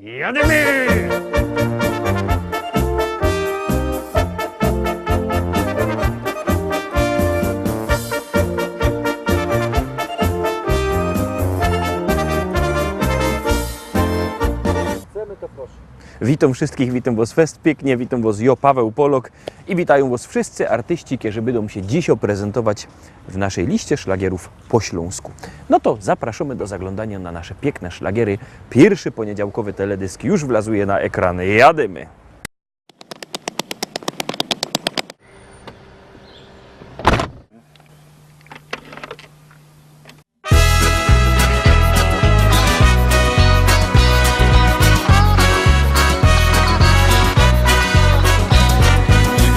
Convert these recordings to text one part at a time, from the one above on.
Jadymy! Witam wszystkich, witam Was fest pięknie, witam Was ja, Paweł Polok i witają Was wszyscy artyści, którzy będą się dziś prezentować w naszej liście szlagierów po śląsku. No to zapraszamy do zaglądania na nasze piękne szlagiery. Pierwszy poniedziałkowy teledysk już wlazuje na ekrany. Jadymy!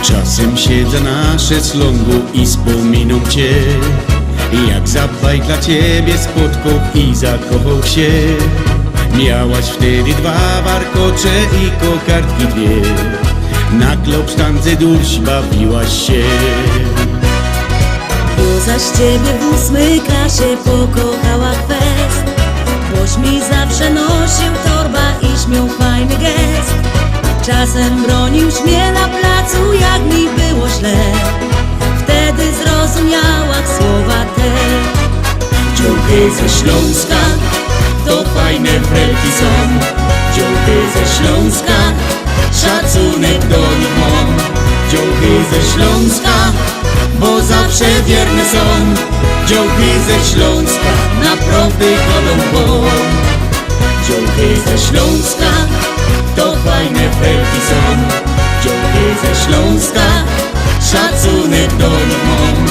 Czasem siedzę na szezlongu i wspominam Cię, jak za bajk dla Ciebie spotkał i zakochał się. Miałaś wtedy 2 warkocze i kokardki 2, na klopsztance durś bawiłaś się. Bo zaś Ciebie w 8 klasie pokochała kwest, boś mi zawsze nosił torba i śmiał fajny gest. Czasem bronił mnie na placu, jak mi było źle. Wtedy zrozumiałam słowa te. Dziąchy ze Śląska to fajne frelki są. Dziąchy ze Śląska szacunek do nich mam. Dziąchy ze Śląska, bo zawsze wierne są. Dziąchy ze Śląska naprawdę chodzą po. Dziąchy ze Śląska to fajne felki są. Dziąchy ze Śląska szacunek do nich mam.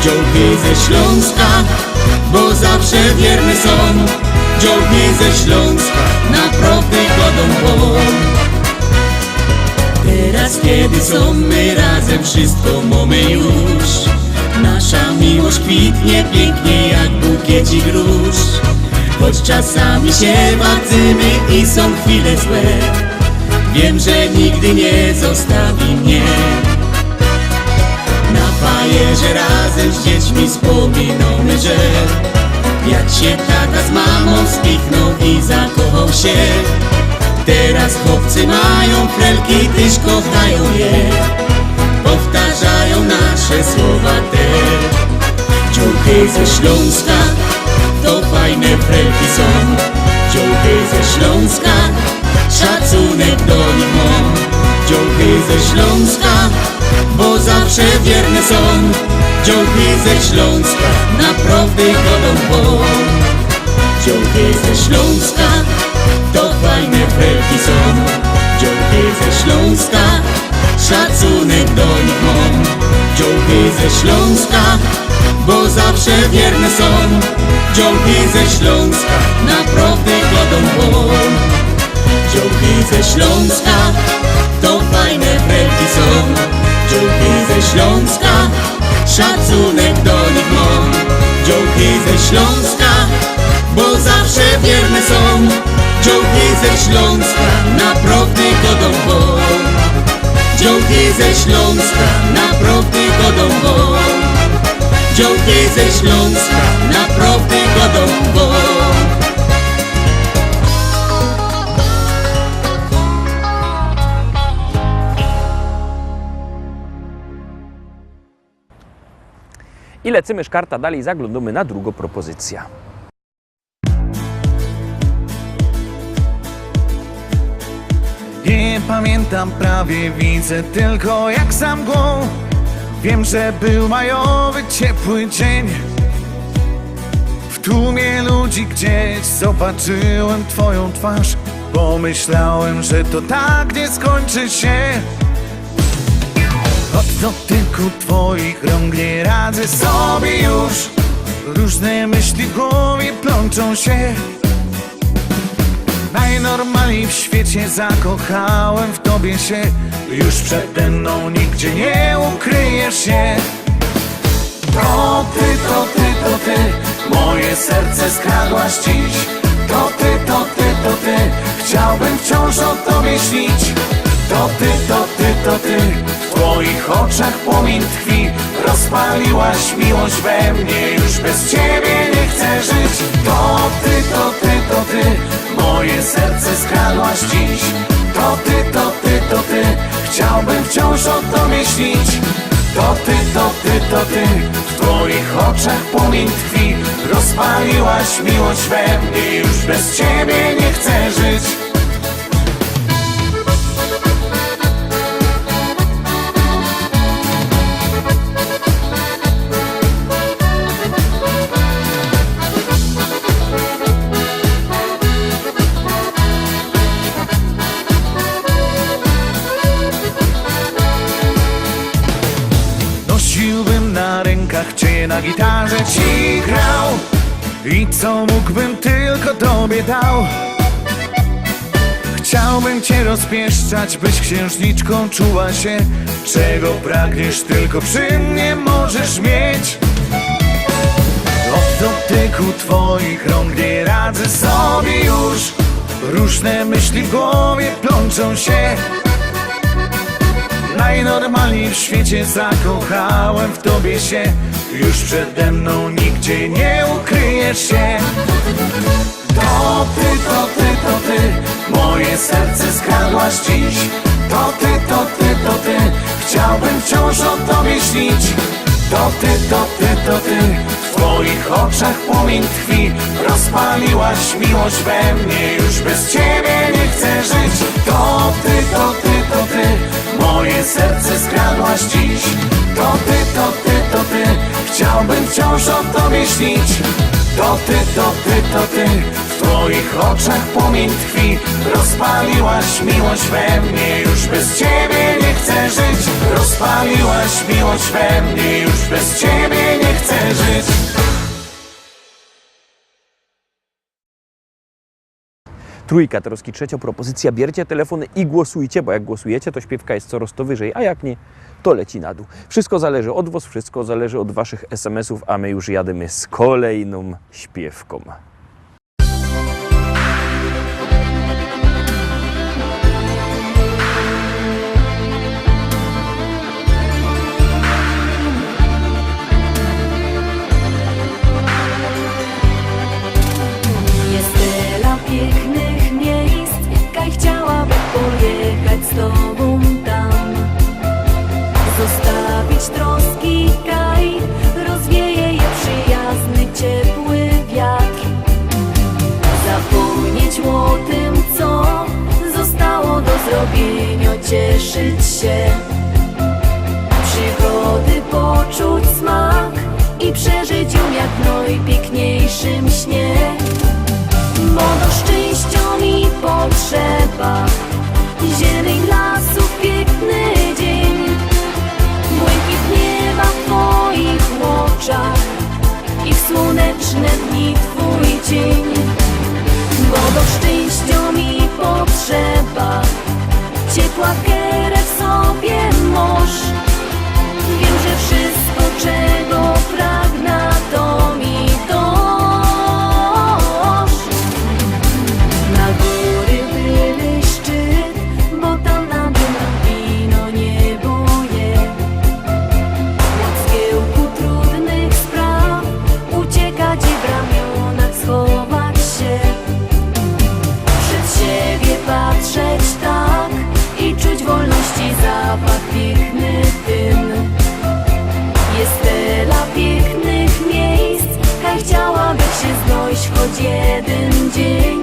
Dziąchy ze Śląska, bo zawsze wierne są. Dziąchy ze Śląska naprawdę chodzą po. Teraz kiedy są my razem, wszystko mamy już. Nasza miłość kwitnie pięknie jak bukiecik róż. Choć czasami się martwymy i są chwile złe, wiem, że nigdy nie zostawi mnie. Na fajerze razem z dziećmi wspominamy, że jak się tata z mamą spichnął i zakochał się. Teraz chłopcy mają frelki, tyś kochają je. Powtarzają nasze słowa te. Dziąchy ze Śląska to fajne frelki są. Dziąchy ze Śląska szacunek do nich mam. Dziąchy ze Śląska, bo zawsze wierne są. Dziąchy ze Śląska naprawdę chodzą po. Dziąchy ze Śląska to fajne frelki są. Dziąchy ze Śląska szacunek do nich mam. Dziąchy ze Śląska, bo zawsze wierne są. Dziąchy ze Śląska naprawdę chodzą po. Dziąchy ze Śląska to fajne frelki są. Dziąchy ze Śląska szacunek do nich mam. Dziąchy ze Śląska, bo zawsze wierne są. Dziąchy ze Śląska naprawdę chodzą po. Dziąchy ze Śląska naprawdę chodzą po. Dziąchy ze Śląska naprawdę chodzą po. I lecimy szkarta dalej, zaglądamy na drugą propozycję. Nie pamiętam prawie, widzę tylko jak za mgłą. Wiem, że był majowy, ciepły dzień. W tłumie ludzi gdzieś zobaczyłem Twoją twarz. Pomyślałem, że to tak nie skończy się. Od dotyku Twoich rąk nie radzę sobie już. Różne myśli w głowie plączą się. Najnormalniej w świecie zakochałem w Tobie się. Już przede mną nigdzie nie ukryjesz się. To Ty, to Ty, to Ty, moje serce skradłaś dziś. To Ty, to Ty, to Ty, chciałbym wciąż o Tobie śnić. To Ty, to Ty, to Ty, w Twoich oczach płomień tkwi. Rozpaliłaś miłość we mnie, już bez Ciebie nie chcę żyć. To Ty, to Ty, to Ty, moje moje serce skradłaś dziś. To ty, to ty, to ty, chciałbym wciąż o tobie śnić. To ty, to ty, to ty, w twoich oczach płomień tkwi. Rozpaliłaś miłość we mnie, już bez ciebie nie chcę żyć. Nosiłbym na rękach cię, na gitarze ci grał i co mógłbym tylko tobie dał. Chciałbym cię rozpieszczać, byś księżniczką czuła się. Czego pragniesz, tylko przy mnie możesz mieć. Od dotyku twoich rąk nie radzę sobie już. Różne myśli w głowie plączą się. Najnormalniej w świecie zakochałem w tobie się. Już przede mną nigdzie nie ukryjesz się. To ty, to ty, to ty, moje serce skradłaś dziś. To ty, to ty, to ty, chciałbym wciąż o tobie śnić. To ty, to ty, to ty, w twoich oczach płomień tkwi. Rozpaliłaś miłość we mnie, już bez ciebie nie chcę żyć. To ty, to ty, to ty, moje serce skradłaś dziś. To ty, to ty, to ty, chciałbym wciąż o tobie śnić. To ty, to ty, to ty, w twoich oczach płomień tkwi. Rozpaliłaś miłość we mnie, już bez ciebie nie chcę żyć. Rozpaliłaś miłość we mnie, już bez ciebie nie chcę żyć. Trójka, troski trzecia propozycja. Bierzcie telefony i głosujcie, bo jak głosujecie, to śpiewka jest coraz to wyżej, a jak nie, to leci na dół. Wszystko zależy od was, wszystko zależy od waszych SMS-ów, a my już jademy z kolejną śpiewką. Jest tyle pięknych miejsc, kaj chciałabym pojechać z tobą tam. Zostawić troski, kaj rozwieje je przyjazny, ciepły wiatr. Zapomnieć o tym, co zostało do zrobienia, cieszyć się. Przygody poczuć smak i przeżyć ją jak w najpiękniejszym śnie. Bo do szczęścia mi potrzeba zieleń lasów, piękny dzień, błękit nieba w twoich oczach i w słoneczne dni twój cień. Bo do szczęścia mi potrzeba ciepła kierę w sobie masz. Wiem, że wszystko, czego pragnę, to mi dasz. Na góry były szczyt, bo tam na dół wino niebo je. Od zgiełku trudnych spraw uciekać i w ramionach schować się. Przed siebie patrzeć tak i czuć wolności zapach piękny dym. Jest tyle pięknych miejsc, kaj chciałabym się znosić choć jeden dzień.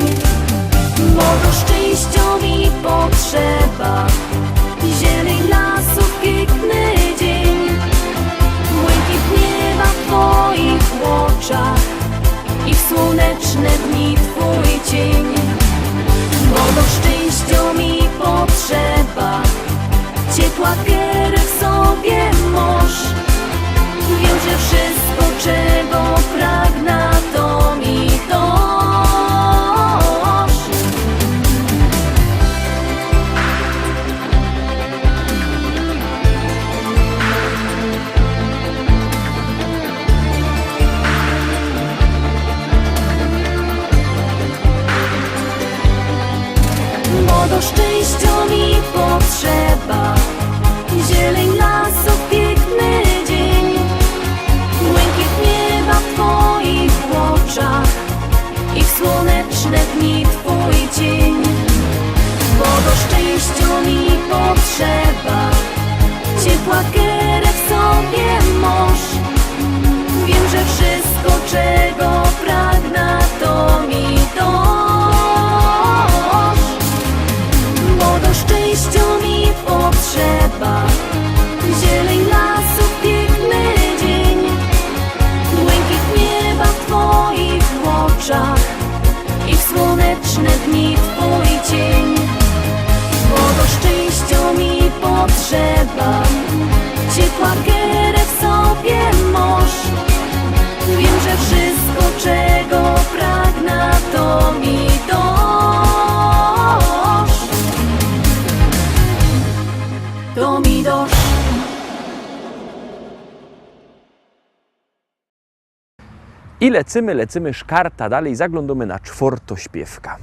Bo do szczęścia mi potrzeba zieleń lasów, piękny dzień, błękit nieba w twoich oczach i w słoneczne dni twój cień. Bo do szczęścia mi potrzeba ciepła kierę w sobie masz. Wiem, że wszystko, czego pragnę, to mi dasz. Bo do szczęścia mi potrzeba zieleń lasów, piękny dzień, błękit nieba w twoich oczach i w słoneczne dni twój szczęściu mi potrzeba, ciepła kierę w sobie moż. Wiem, że wszystko, czego pragnę, to mi dosz. Bo do szczęściu mi potrzeba zieleń lasów, piękny dzień, błękit nieba w twoich oczach i w słoneczne dni twój cień. Bo do szczęściu mi potrzeba, ciepła kierę w sobie moż. Wiem, że wszystko, czego pragnę, to mi dosz. To mi dosz. I lecimy szkarta dalej, zaglądamy na czwortośpiewka.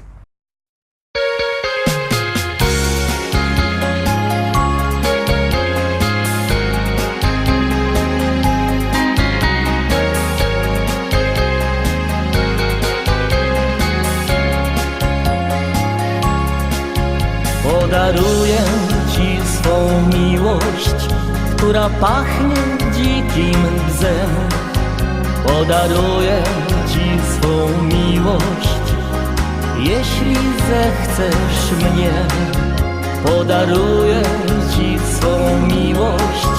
Podaruję Ci swą miłość, która pachnie dzikim bzem. Podaruję Ci swą miłość, jeśli zechcesz mnie. Podaruję Ci swą miłość,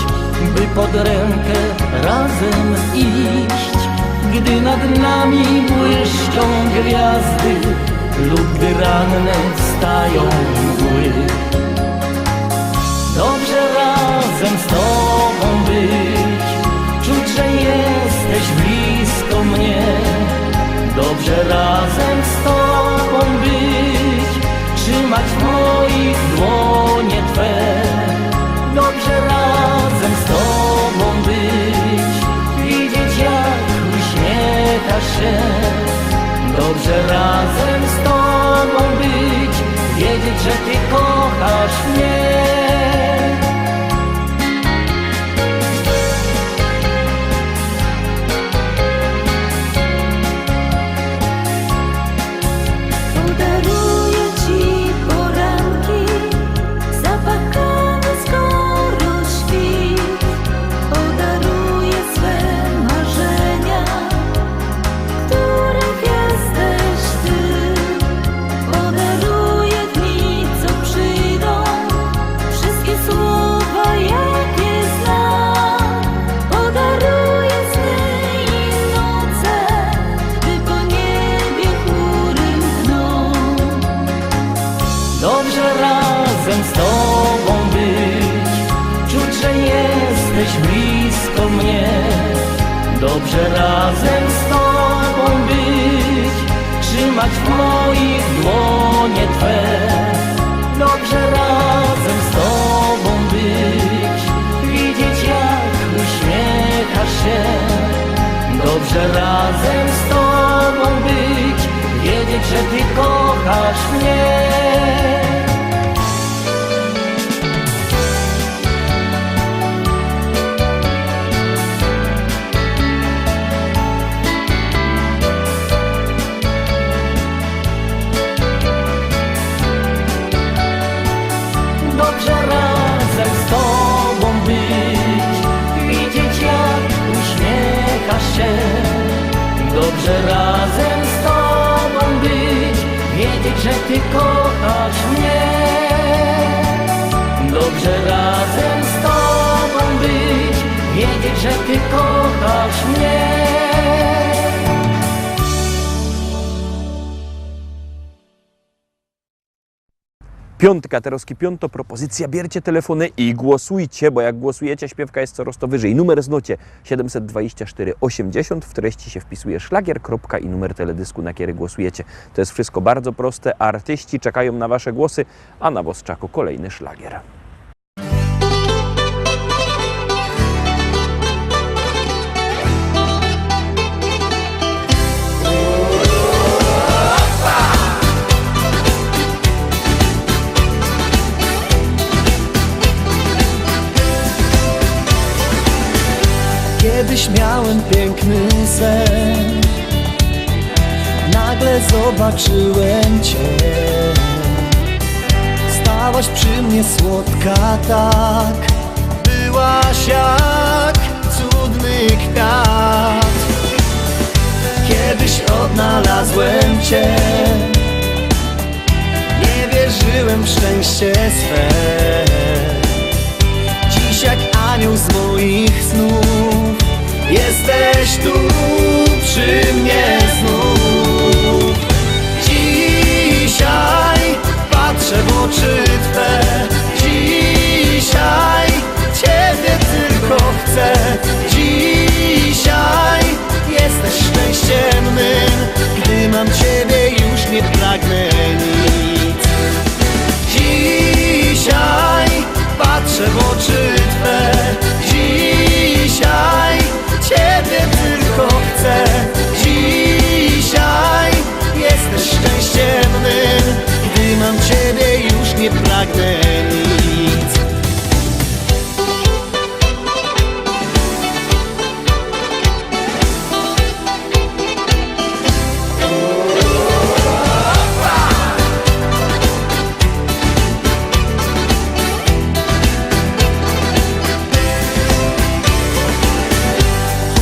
by pod rękę razem iść. Gdy nad nami błyszczą gwiazdy lub gdy ranne wstają mgły. Dobrze razem z Tobą być, czuć, że jesteś blisko mnie. Dobrze razem z Tobą być, trzymać w moich dłonie Twe. Dobrze razem z Tobą być, widzieć jak uśmiechasz się. Dobrze razem z Tobą być, wiedzieć, że Ty kochasz mnie. Podaruję Ci poranki, zapachany skoro świt. Podaruję swe marzenia, których jesteś Ty. Podaruję dni, co przyjdą, wszystkie słowa, jakie znam. Podaruję sny i noce, by po niebie chmury mkną. Dobrze razem z Tobą być, czuć, że jesteś blisko mnie. Dobrze razem z Tobą być, trzymać w moich dłonie Twe. Dobrze razem z Tobą być, widzieć jak uśmiechasz się. Dobrze razem z Tobą być, wiedzieć, że Ty kochasz mnie. Dobrze razem z Tobą być, widzieć jak uśmiechasz się. Dobrze razem z Tobą być, wiedzieć, że Ty kochasz mnie. Dobrze razem z Tobą być, wiedzieć, że Ty kochasz mnie. Piątka, Teroski Piąto, propozycja, bierzcie telefony i głosujcie, bo jak głosujecie, śpiewka jest coraz to wyżej. Numer znocie 724 80, w treści się wpisuje szlagier, kropka i numer teledysku, na który głosujecie. To jest wszystko bardzo proste, artyści czekają na Wasze głosy, a na Wostrzaku kolejny szlagier. Kiedyś miałem piękny sen, nagle zobaczyłem Cię. Bywałaś przy mnie słodka tak, byłaś jak cudny kwiat. Kiedyś odnalazłem Cię, nie wierzyłem w szczęście swe. Dziś jak anioł z moich snów, jesteś tu przy mnie znów. Dzisiaj patrzę w oczy Twe, dzisiaj Ciebie tylko chcę. Dzisiaj jesteś szczęściem mym, gdy mam Ciebie już nie pragnę nic. Dzisiaj patrzę w oczy Twe, dzisiaj Ciebie tylko chcę. Dzisiaj jesteś szczęściem mym, gdy mam Ciebie już nie pragnę nic.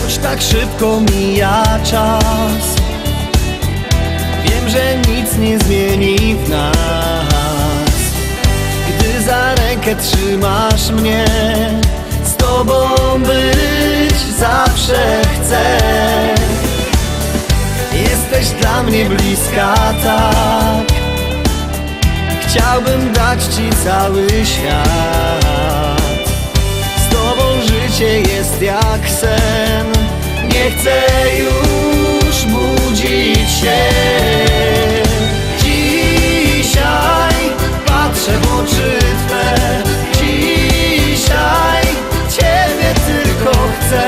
Choć tak szybko mija czas, wiem, że nic nie zmieni w nas. Gdy za rękę trzymasz mnie, z Tobą być zawsze chcę. Jesteś dla mnie bliska tak, chciałbym dać Ci cały świat. Z Tobą życie jest jak sen, nie chcę już budzić się. Dzisiaj patrzę w oczy Twe, dzisiaj Ciebie tylko chcę.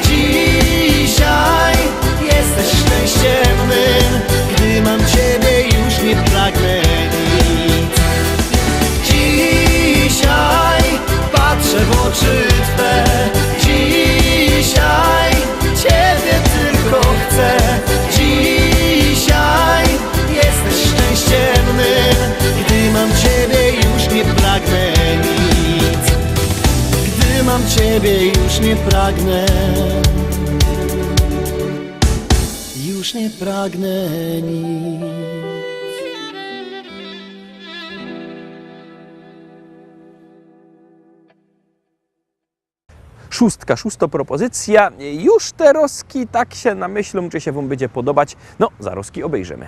Dzisiaj jesteś szczęściem mym, gdy mam Ciebie już nie pragnę nic. Dzisiaj patrzę w oczy Twe, dzisiaj Ciebie tylko chcę. Dzisiaj jesteś szczęściem mym, gdy mam Ciebie już nie pragnę nic. Gdy mam Ciebie już nie pragnę, już nie pragnę nic. Szósta propozycja. Już te roski tak się namyślą, czy się Wam będzie podobać. No, zaroski obejrzymy.